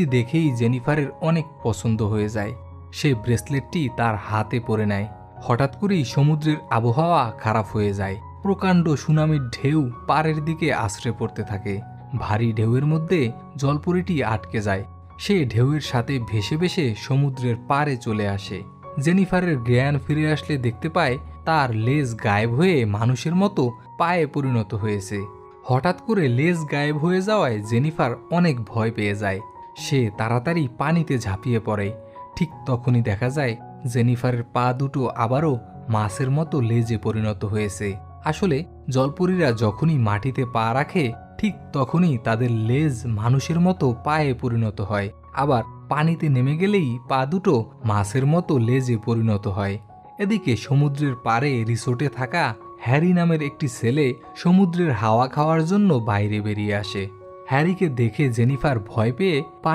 দেখেই জেনিফারের অনেক পছন্দ হয়ে যায়। সে ব্রেসলেটটি তার হাতে পরে নেয়। হঠাৎ করেই সমুদ্রের আবহাওয়া খারাপ হয়ে যায়। প্রকাণ্ড সুনামির ঢেউ পাড়ের দিকে আছড়ে পড়তে থাকে। ভারী ঢেউয়ের মধ্যে জলপরীটি আটকে যায়। সে ঢেউয়ের সাথে ভেসে ভেসে সমুদ্রের পাড়ে চলে আসে। জেনিফারের জ্ঞান ফিরে আসলে দেখতে পায় তার লেজ গায়েব হয়ে মানুষের মতো পায়ে পরিণত হয়েছে। হঠাৎ করে লেজ গায়েব হয়ে যাওয়ায় জেনিফার অনেক ভয় পেয়ে যায়। সে তাড়াতাড়ি পানিতে ঝাঁপিয়ে পড়ে। ঠিক তখনই দেখা যায় জেনিফারের পা দুটো আবারও মাছের মতো লেজে পরিণত হয়েছে। আসলে জলপরীরা যখনই মাটিতে পা রাখে ঠিক তখনই তাদের লেজ মানুষের মতো পায়ে পরিণত হয়, আবার পানিতে নেমে গেলেই পা দুটো মাছের মতো লেজে পরিণত হয়। এদিকে সমুদ্রের পাড়ে রিসোর্টে থাকা হ্যারি নামের একটি ছেলে সমুদ্রের হাওয়া খাওয়ার জন্য বাইরে বেরিয়ে আসে। হ্যারিকে দেখে জেনিফার ভয় পেয়ে পানি